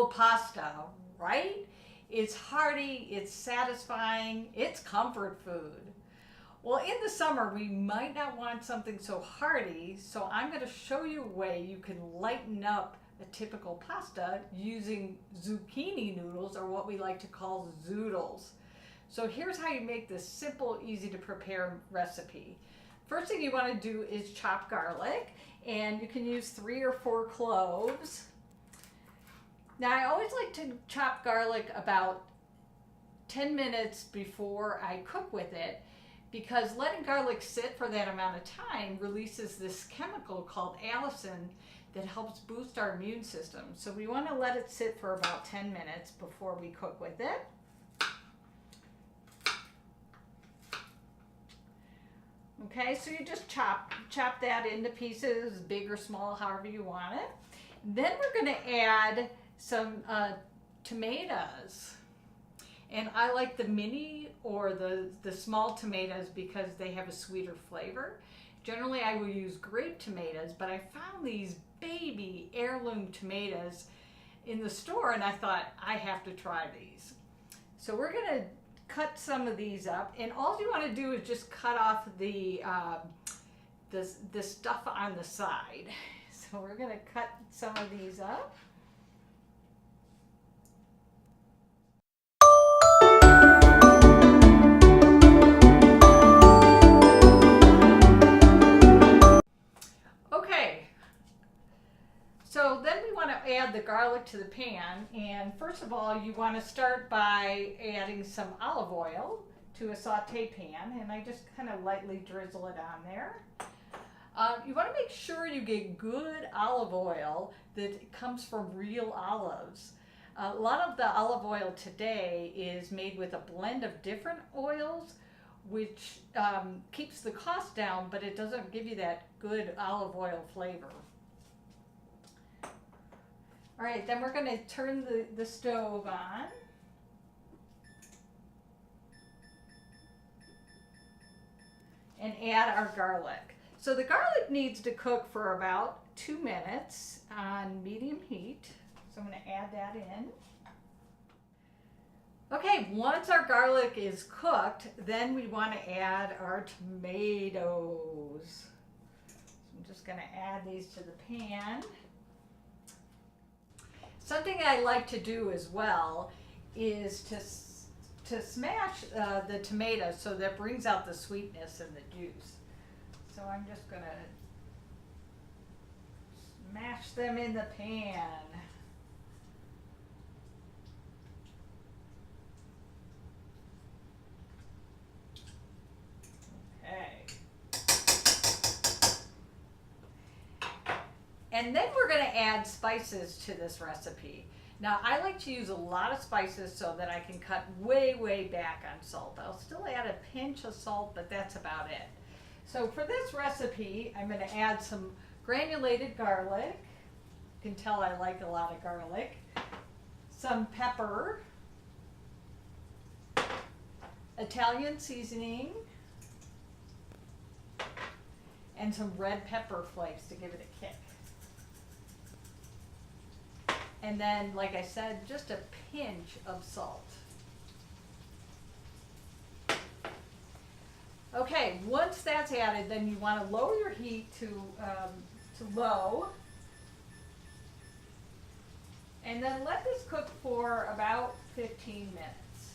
typical pasta, right? It's hearty, it's satisfying, it's comfort food. Well, in the summer, we might not want something so hearty, so I'm going to show you a way you can lighten up a typical pasta using zucchini noodles, or what we like to call zoodles. So here's how you make this simple, easy to prepare recipe. First thing you want to do is chop garlic, and you can use 3 or 4 cloves. Now I always like to chop garlic about 10 minutes before I cook with it, because letting garlic sit for that amount of time releases this chemical called allicin that helps boost our immune system. So we want to let it sit for about 10 minutes before we cook with it. Okay, so you just chop that into pieces, big or small, however you want it. Then we're going to add some tomatoes. And I like the mini or the small tomatoes because they have a sweeter flavor. Generally I will use grape tomatoes, but I found these baby heirloom tomatoes in the store and I thought I have to try these. So we're going to cut some of these up, and all you want to do is just cut off the stuff on the side. So we're going to cut some of these up. So then we want to add the garlic to the pan, and first of all you want to start by adding some olive oil to a sauté pan, and I just kind of lightly drizzle it on there. You want to make sure you get good olive oil that comes from real olives. A lot of the olive oil today is made with a blend of different oils, which keeps the cost down, but it doesn't give you that good olive oil flavor. All right, then we're going to turn the stove on. And add our garlic. So the garlic needs to cook for about 2 minutes on medium heat. So I'm going to add that in. Okay, once our garlic is cooked, then we want to add our tomatoes. So I'm just going to add these to the pan. Something I like to do as well is to smash the tomatoes so that brings out the sweetness and the juice. So I'm just going to smash them in the pan. Okay. And then we're going to add spices to this recipe. Now I like to use a lot of spices so that I can cut way back on salt. I'll still add a pinch of salt, but that's about it. So for this recipe, I'm going to add some granulated garlic. You can tell I like a lot of garlic. Some pepper. Italian seasoning. And some red pepper flakes to give it a kick. And then, like I said, just a pinch of salt. Okay, once that's added, then you want to lower your heat to low. And then let this cook for about 15 minutes.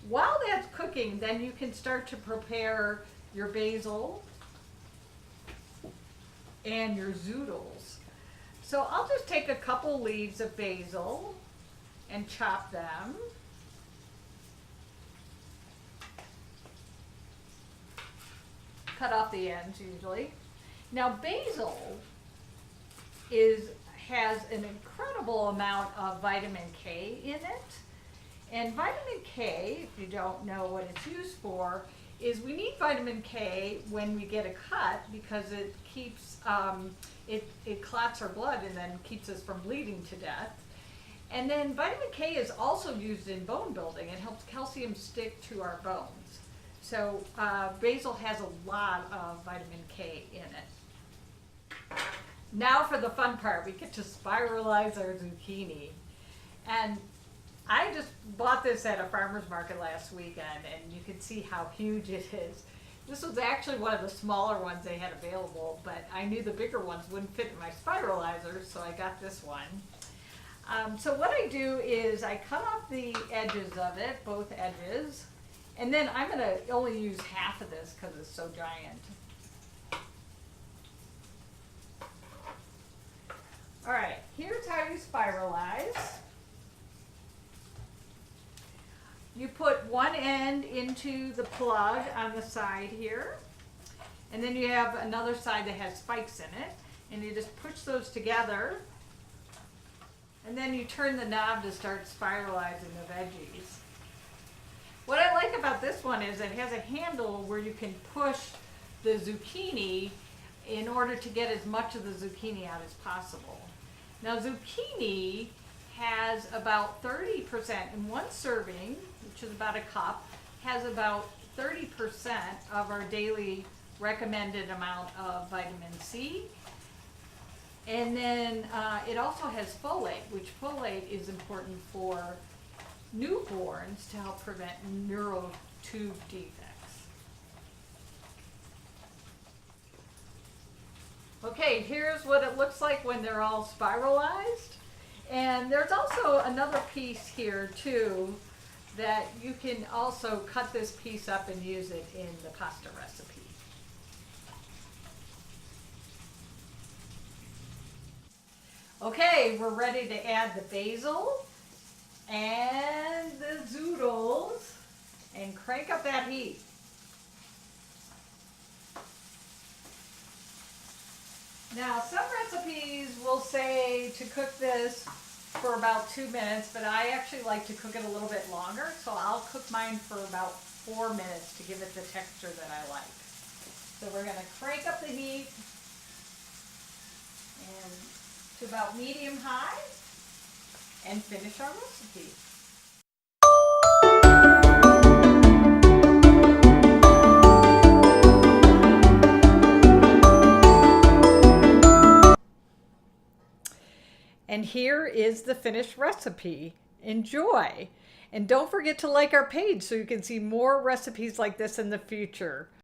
While that's cooking, then you can start to prepare your basil and your zoodles. So I'll just take a couple leaves of basil and chop them. Cut off the ends usually. Now basil has an incredible amount of vitamin K in it. And vitamin K, if you don't know what it's used for, is we need vitamin K when we get a cut because it keeps, it clots our blood and then keeps us from bleeding to death. And then vitamin K is also used in bone building. It helps calcium stick to our bones. So basil has a lot of vitamin K in it. Now for the fun part, we get to spiralize our zucchini. And I just bought this at a farmer's market last weekend, and you can see how huge it is. This was actually one of the smaller ones they had available, but I knew the bigger ones wouldn't fit in my spiralizer, so I got this one. So what I do is I cut off the edges of it, both edges, and then I'm going to only use half of this because it's so giant. All right, here's how you spiralize. You put one end into the plug on the side here, and then you have another side that has spikes in it, and you just push those together, and then you turn the knob to start spiralizing the veggies. What I like about this one is it has a handle where you can push the zucchini in order to get as much of the zucchini out as possible. Now zucchini has about 30% in one serving, which is about a cup, has about 30% of our daily recommended amount of vitamin C. And then it also has folate, which folate is important for newborns to help prevent neural tube defects. Okay, here's what it looks like when they're all spiralized. And there's also another piece here too that you can also cut this piece up and use it in the pasta recipe. Okay, we're ready to add the basil and the zoodles and crank up that heat. Now, some recipes will say to cook this for about 2 minutes, but I actually like to cook it a little bit longer, so I'll cook mine for about 4 minutes to give it the texture that I like. So we're going to crank up the heat and to about medium high and finish our recipe. And here is the finished recipe. Enjoy! And don't forget to like our page so you can see more recipes like this in the future.